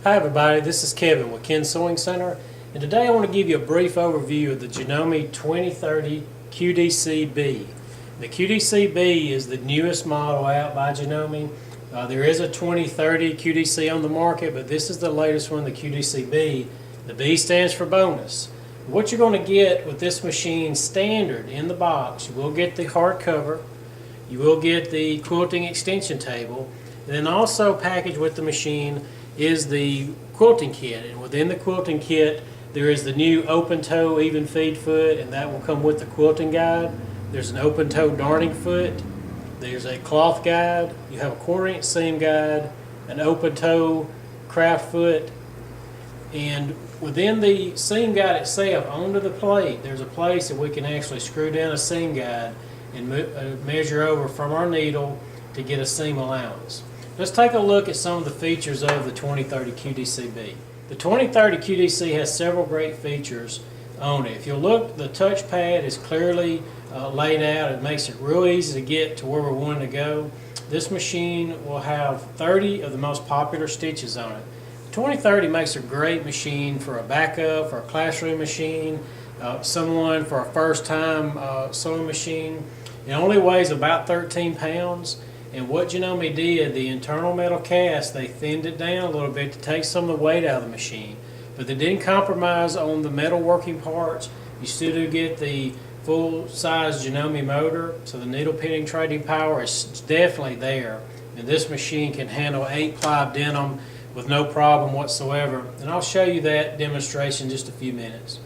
Hi everybody, this is Kevin with Ken Sewing Center, and today I want to give you a brief overview of the Janome 2030 QDC-B. The QDC-B is the newest model out by Janome. There is a 2030 QDC on the market, but this is the latest one, the QDC-B. The B stands for bonus. What you're going to get with this machine standard in the box, you will get the hard cover, you will get the quilting extension table, and then also packaged with the machine is the quilting kit. And within the quilting kit there is the new open toe even feed foot, and that will come with the quilting guide. There's an open toe darning foot, there's a cloth guide, you have a 1/4 inch seam guide, an open toe craft foot, and within the seam guide itself, onto the plate, there's a place that we can actually screw down a seam guide and measure over from our needle to get a seam allowance. Let's take a look at some of the features of the 2030 QDC-B. The 2030 QDC has several great features on it. If you look, the touchpad is clearly laid out. It makes it real easy to get to where we're wanting to go. This machine will have 30 of the most popular stitches on it. The 2030 makes a great machine for a backup, for a classroom machine, someone for a first time sewing machine. It only weighs about 13 pounds. And what Janome did, the internal metal cast, they thinned it down a little bit to take some of the weight out of the machine. But they didn't compromise on the metal working parts. You still do get the full-size Janome motor, so the needle pitting trading power is definitely there. And this machine can handle 8-ply denim with no problem whatsoever. And I'll show you that demonstration in just a few minutes.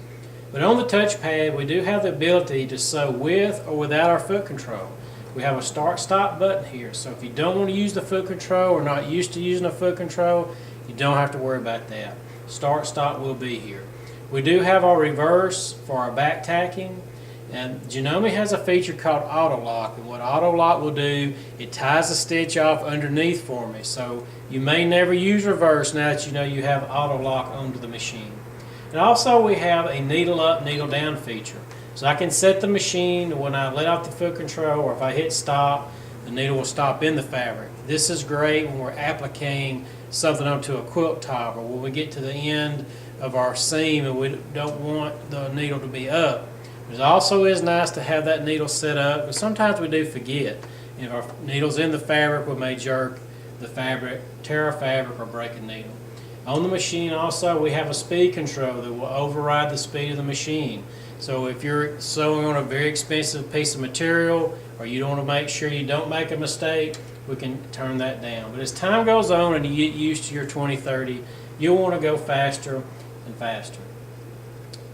But on the touchpad, we do have the ability to sew with or without our foot control. We have a start-stop button here, so if you don't want to use the foot control or not used to using a foot control, you don't have to worry about that. Start-stop will be here. We do have our reverse for our back tacking, and Janome has a feature called auto lock, and what auto lock will do, it ties the stitch off underneath for me, so you may never use reverse now that you know you have auto lock onto the machine. And also we have a needle up, needle down feature. So I can set the machine when I let off the foot control, or if I hit stop, the needle will stop in the fabric. This is great when we're appliquing something onto a quilt top, or when we get to the end of our seam and we don't want the needle to be up. It also is nice to have that needle set up, but sometimes we do forget. If our needle's in the fabric, we may jerk the fabric, tear our fabric, or break a needle. On the machine also we have a speed control that will override the speed of the machine. So if you're sewing on a very expensive piece of material, or you don't want to make sure you don't make a mistake, we can turn that down. But as time goes on and you get used to your 2030, you'll want to go faster and faster.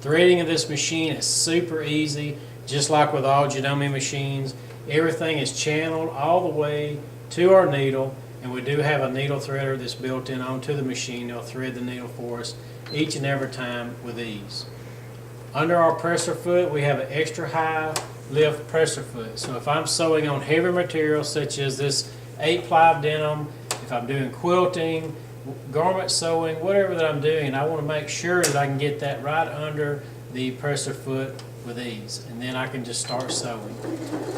Threading of this machine is super easy, just like with all Janome machines. Everything is channeled all the way to our needle, and we do have a needle threader that's built in onto the machine. It'll thread the needle for us each and every time with ease. Under our presser foot, we have an extra high lift presser foot. So if I'm sewing on heavy material such as this 8-ply denim, if I'm doing quilting, garment sewing, whatever that I'm doing, I want to make sure that I can get that right under the presser foot with ease. And then I can just start sewing.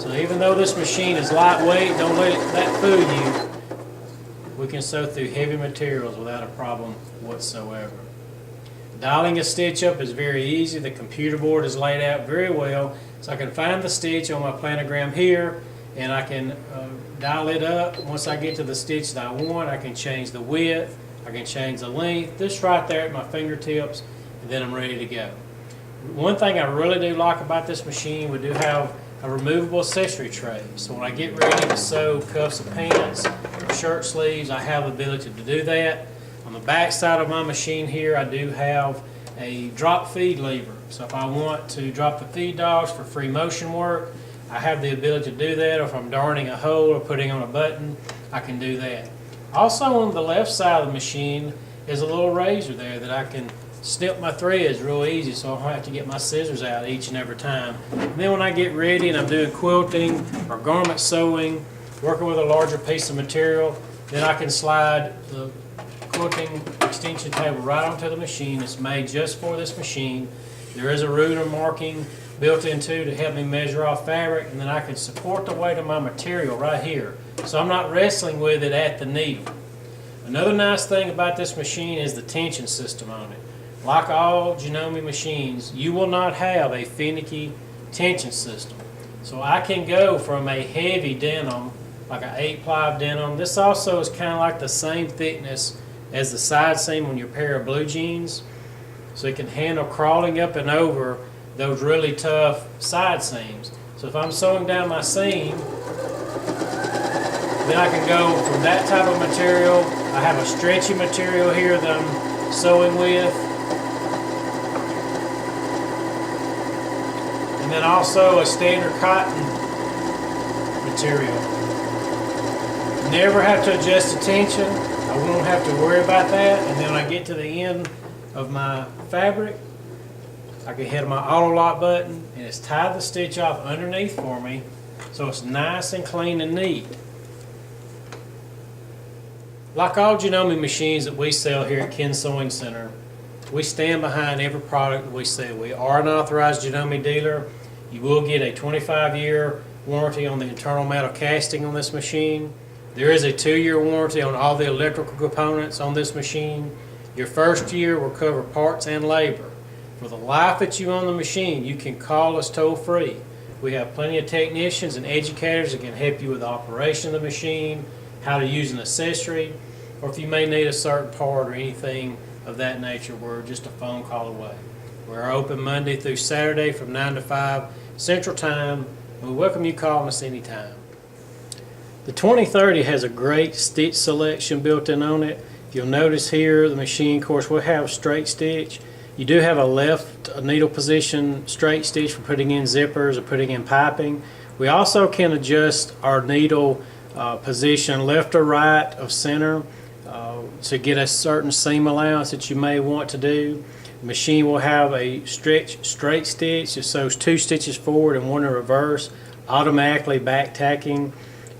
So even though this machine is lightweight, don't let that fool you. We can sew through heavy materials without a problem whatsoever. Dialing a stitch up is very easy. The computer board is laid out very well, so I can find the stitch on my planogram here, and I can dial it up. Once I get to the stitch that I want, I can change the width, I can change the length, this right there at my fingertips, and then I'm ready to go. One thing I really do like about this machine, we do have a removable accessory tray. So when I get ready to sew cuffs of pants, or shirt sleeves, I have the ability to do that. On the back side of my machine here, I do have a drop feed lever. So if I want to drop the feed dogs for free motion work, I have the ability to do that. Or if I'm darning a hole or putting on a button, I can do that. Also on the left side of the machine is a little razor there that I can snip my threads real easy, so I don't have to get my scissors out each and every time. And then when I get ready and I'm doing quilting or garment sewing, working with a larger piece of material, then I can slide the quilting extension table right onto the machine. It's made just for this machine. There is a ruler marking built into to help me measure off fabric, and then I can support the weight of my material right here. So I'm not wrestling with it at the needle. Another nice thing about this machine is the tension system on it. Like all Janome machines, you will not have a finicky tension system. So I can go from a heavy denim, like an 8-ply denim. This also is kind of like the same thickness as the side seam on your pair of blue jeans. So it can handle crawling up and over those really tough side seams. So if I'm sewing down my seam, then I can go from that type of material. I have a stretchy material here that I'm sewing with. And then also a standard cotton material. Never have to adjust the tension. I won't have to worry about that. And then when I get to the end of my fabric, I can hit my auto lock button and it's tied the stitch off underneath for me, so it's nice and clean and neat. Like all Janome machines that we sell here at Ken Sewing Center, we stand behind every product that we sell. We are an authorized Janome dealer. You will get a 25-year warranty on the internal metal casting on this machine. There is a 2-year warranty on all the electrical components on this machine. Your first year will cover parts and labor. For the life that you own the machine, you can call us toll-free. We have plenty of technicians and educators that can help you with the operation of the machine, how to use an accessory, or if you may need a certain part or anything of that nature, we're just a phone call away. We're open Monday through Saturday from 9 to 5 Central Time, and we welcome you calling us anytime. The 2030 has a great stitch selection built in on it. You'll notice here the machine, of course, will have straight stitch. You do have a left needle position straight stitch for putting in zippers or putting in piping. We also can adjust our needle position left or right of center to get a certain seam allowance that you may want to do. The machine will have a stretch straight stitch. It sews 2 stitches forward and 1 in reverse, automatically back tacking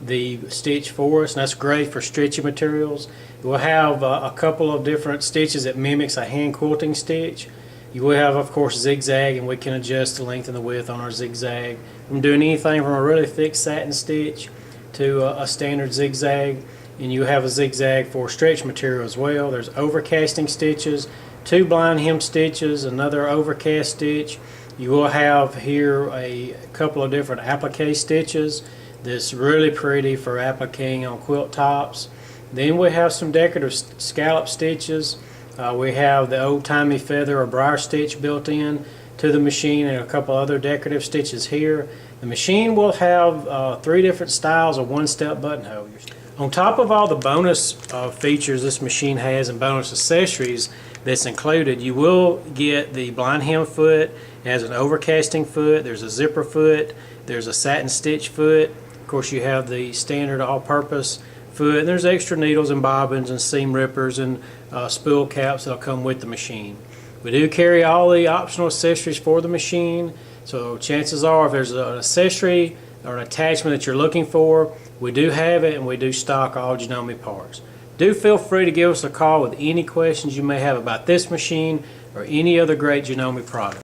the stitch for us, and that's great for stretchy materials. We'll have a couple of different stitches that mimics a hand quilting stitch. You will have, of course, zigzag, and we can adjust the length and the width on our zigzag. I'm doing anything from a really thick satin stitch to a standard zigzag, and you have a zigzag for stretch material as well. There's overcasting stitches, 2 blind hem stitches, another overcast stitch. You will have here a couple of different applique stitches that's really pretty for appliquing on quilt tops. Then we have some decorative scallop stitches. We have the old-timey feather or briar stitch built in to the machine, and a couple other decorative stitches here. The machine will have 3 different styles of one-step buttonhole. On top of all the bonus features this machine has and bonus accessories that's included, you will get the blind hem foot. It has an overcasting foot, there's a zipper foot, there's a satin stitch foot. Of course, you have the standard all-purpose foot, and there's extra needles and bobbins and seam rippers and spool caps that'll come with the machine. We do carry all the optional accessories for the machine, so chances are if there's an accessory or an attachment that you're looking for, we do have it, and we do stock all Janome parts. Do feel free to give us a call with any questions you may have about this machine or any other great Janome product.